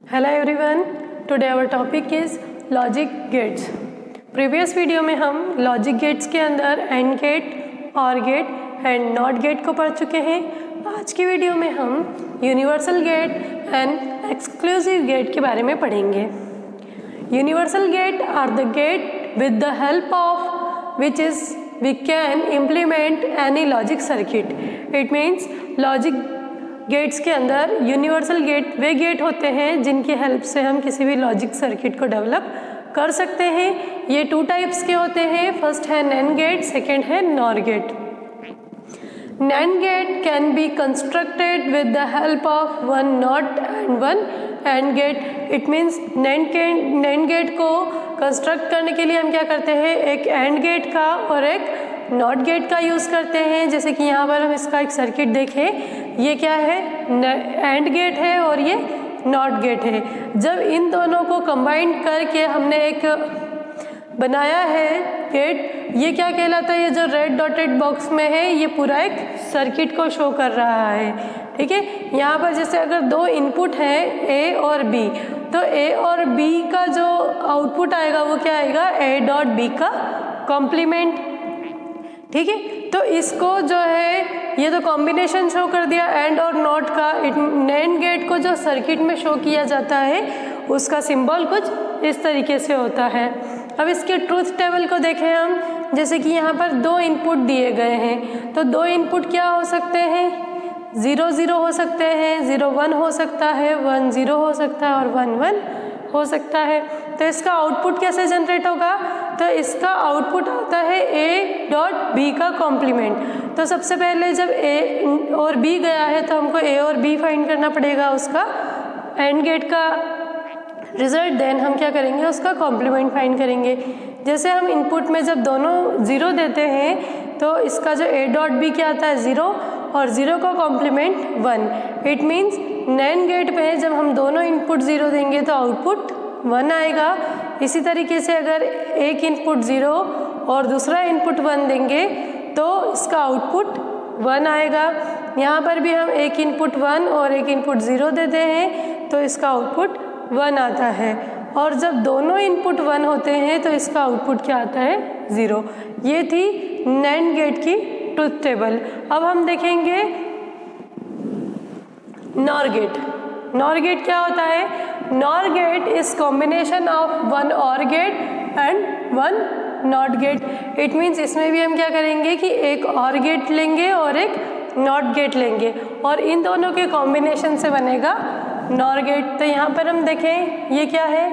Hello everyone, today our topic is logic gates. Previous video में हम logic gates के अंदर and gate, or gate and not gate को पढ़ चुके हैं। आज की वीडियो में हम universal gate and exclusive gate के बारे में पढ़ेंगे। Universal gate are the gate with the help of which is we can implement any logic circuit. It means logic gates के अंदर यूनिवर्सल गेट वे गेट होते हैं जिनकी हेल्प से हम किसी भी लॉजिक सर्किट को डेवलप कर सकते हैं। ये टू टाइप्स के होते हैं, फर्स्ट है नैंड गेट, सेकेंड है nor gate. NAND gate can be constructed with the help of one not and one and gate. It means NAND gate को कंस्ट्रक्ट करने के लिए हम क्या करते हैं, एक एंड गेट का और एक नॉट गेट का यूज़ करते हैं। जैसे कि यहाँ पर हम इसका एक सर्किट देखें, ये क्या है, एंड गेट है और ये नॉट गेट है। जब इन दोनों को कंबाइन करके हमने एक बनाया है गेट, ये क्या कहलाता है, ये जो रेड डॉटेड बॉक्स में है ये पूरा एक सर्किट को शो कर रहा है। ठीक है, यहाँ पर जैसे अगर दो इनपुट है ए और बी, तो ए और बी का जो आउटपुट आएगा वो क्या आएगा, ए डॉट बी का कॉम्प्लीमेंट। ठीक है, तो इसको जो है ये तो कॉम्बिनेशन शो कर दिया एंड और नॉट का। नैंड गेट को जो सर्किट में शो किया जाता है उसका सिंबल कुछ इस तरीके से होता है। अब इसके ट्रूथ टेबल को देखें हम, जैसे कि यहाँ पर दो इनपुट दिए गए हैं, तो दो इनपुट क्या हो सकते हैं, 0 0 हो सकते हैं, 0 1 हो सकता है, 1 0 हो सकता है और 1 1 हो सकता है। तो इसका आउटपुट कैसे जनरेट होगा, तो इसका आउटपुट आता है ए डॉट बी का कॉम्प्लीमेंट। तो सबसे पहले जब ए और बी गया है तो हमको ए और बी फाइंड करना पड़ेगा उसका एंड गेट का रिजल्ट, देन हम क्या करेंगे, उसका कॉम्प्लीमेंट फाइंड करेंगे। जैसे हम इनपुट में जब दोनों 0 देते हैं तो इसका जो ए डॉट बी क्या आता है 0 और 0 का complement 1। It means NAND gate में जब हम दोनों इनपुट 0 देंगे तो आउटपुट 1 आएगा। इसी तरीके से अगर एक इनपुट 0 और दूसरा इनपुट 1 देंगे तो इसका आउटपुट 1 आएगा। यहाँ पर भी हम एक इनपुट 1 और एक इनपुट 0 देते हैं तो इसका आउटपुट 1 आता है। और जब दोनों इनपुट 1 होते हैं तो इसका आउटपुट क्या आता है, 0। ये थी नैंड गेट की ट्रूथ टेबल। अब हम देखेंगे नॉर गेट। नॉर गेट क्या होता है, nor gate is combination of one or gate and one not gate. It means इसमें भी हम क्या करेंगे कि एक और गेट लेंगे और एक नॉट गेट लेंगे और इन दोनों के कॉम्बिनेशन से बनेगा नॉर गेट। तो यहाँ पर हम देखें ये क्या है,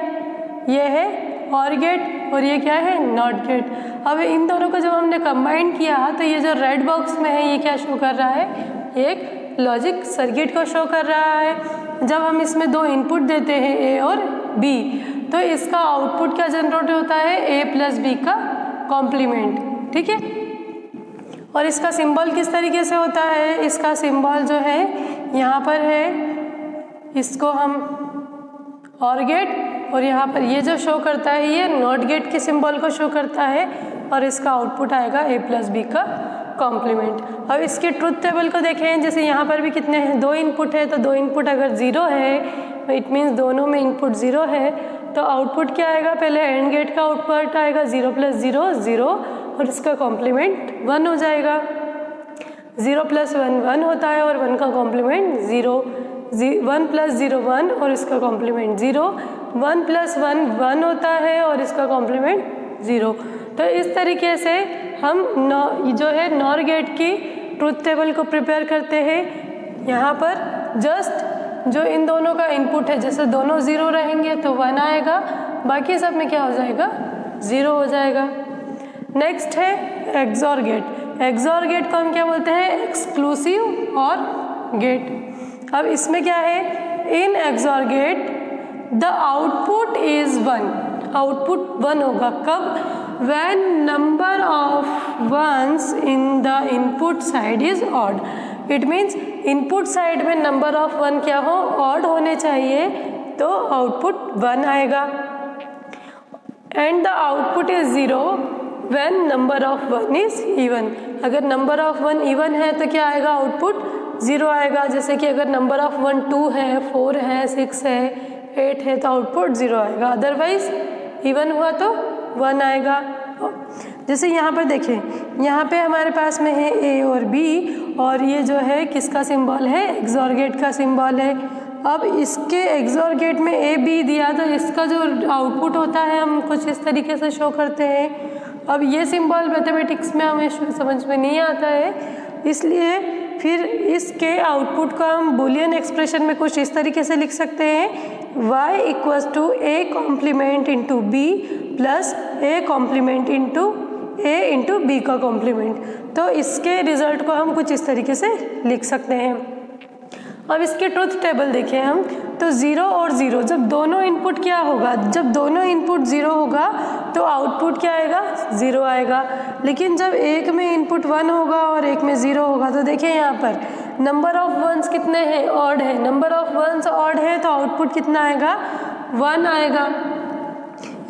ये है और गेट और ये क्या है, नॉट गेट। अब इन दोनों को जब हमने कंबाइन किया तो ये जो रेड बॉक्स में है ये क्या शो कर रहा है, एक लॉजिक सर्किट को शो कर रहा है। जब हम इसमें दो इनपुट देते हैं ए और बी तो इसका आउटपुट क्या जनरेट होता है, ए प्लस बी का कॉम्प्लीमेंट। ठीक है, और इसका सिंबल किस तरीके से होता है, इसका सिंबल जो है यहाँ पर है, इसको हम और गेट और यहाँ पर ये जो शो करता है ये नॉट गेट के सिंबल को शो करता है और इसका आउटपुट आएगा ए प्लस बी का कॉम्प्लीमेंट। अब इसके ट्रूथ टेबल को देखें, जैसे यहाँ पर भी कितने हैं, दो इनपुट है, तो दो इनपुट अगर 0 है इट मीन्स दोनों में इनपुट 0 है तो आउटपुट क्या आएगा, पहले एंड गेट का आउटपुट आएगा 0 + 0 0 और इसका कॉम्प्लीमेंट 1 हो जाएगा। 0 + 1 1 होता है और 1 का कॉम्प्लीमेंट 0, 1 + 0 1 और इसका कॉम्प्लीमेंट 0, 1 + 1 1 होता है और इसका कॉम्प्लीमेंट 0। तो इस तरीके से हम जो है नॉर गेट की ट्रूथ टेबल को प्रिपेयर करते हैं। यहाँ पर जस्ट जो इन दोनों का इनपुट है, जैसे दोनों 0 रहेंगे तो 1 आएगा, बाकी सब में क्या हो जाएगा, 0 हो जाएगा। नेक्स्ट है एक्सॉर गेट। एक्सॉर गेट को हम क्या बोलते हैं, एक्सक्लूसिव और गेट। अब इसमें क्या है, in XOR gate the output is 1, output 1 होगा कब, when number of ones in the input side is odd। it means input side में number of 1 क्या हो, odd होने चाहिए, तो आउटपुट 1 आएगा। and the output is 0 when number of 1 is even। अगर number of 1 even है तो क्या आएगा, आउटपुट 0 आएगा। जैसे कि अगर नंबर ऑफ 1 2 है, 4 है, 6 है, 8 है तो आउटपुट 0 आएगा, अदरवाइज इवन हुआ तो 1 आएगा। जैसे यहाँ पर देखें, यहाँ पे हमारे पास में है ए और बी, और ये जो है किसका सिंबल है, एक्सॉर गेट का सिंबल है। अब इसके एक्सॉर गेट में ए बी दिया तो इसका जो आउटपुट होता है हम कुछ इस तरीके से शो करते हैं। अब ये सिंबल मैथमेटिक्स में हमें समझ में नहीं आता है, इसलिए फिर इसके आउटपुट को हम बूलियन एक्सप्रेशन में कुछ इस तरीके से लिख सकते हैं, y equals to A complement into B plus A complement into A into B का कॉम्प्लीमेंट। तो इसके रिजल्ट को हम कुछ इस तरीके से लिख सकते हैं। अब इसके ट्रुथ टेबल देखें हम, तो 0 और 0 जब दोनों इनपुट क्या होगा, जब दोनों इनपुट 0 होगा तो आउटपुट क्या आएगा, 0 आएगा। लेकिन जब एक में इनपुट 1 होगा और एक में 0 होगा तो देखिए यहाँ पर नंबर ऑफ वंस कितने हैं, ऑड है, नंबर ऑफ वंस ऑड है तो आउटपुट कितना आएगा, 1 आएगा।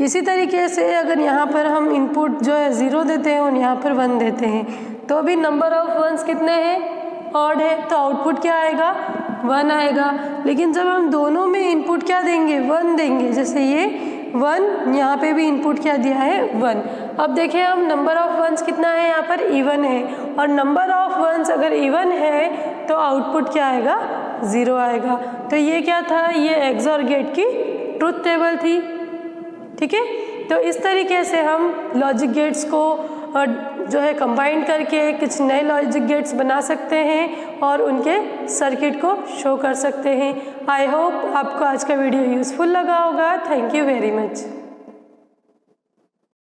इसी तरीके से अगर यहाँ पर हम इनपुट जो है 0 देते हैं और यहाँ पर 1 देते हैं तो भी नंबर ऑफ वंस कितने हैं, ऑड है, तो आउटपुट क्या आएगा, 1 आएगा। लेकिन जब हम दोनों में इनपुट क्या देंगे, 1 देंगे, जैसे ये 1, यहाँ पे भी इनपुट क्या दिया है, 1। अब देखें हम नंबर ऑफ वंस कितना है, यहाँ पर इवन है, और नंबर ऑफ वंस अगर इवन है तो आउटपुट क्या आएगा, 0 आएगा। तो ये क्या था, ये एक्सॉर गेट की ट्रुथ टेबल थी। ठीक है, तो इस तरीके से हम लॉजिक गेट्स को जो है कंबाइन करके कुछ नए लॉजिक गेट्स बना सकते हैं और उनके सर्किट को शो कर सकते हैं। आई होप आपको आज का वीडियो यूज़फुल लगा होगा। Thank you very much.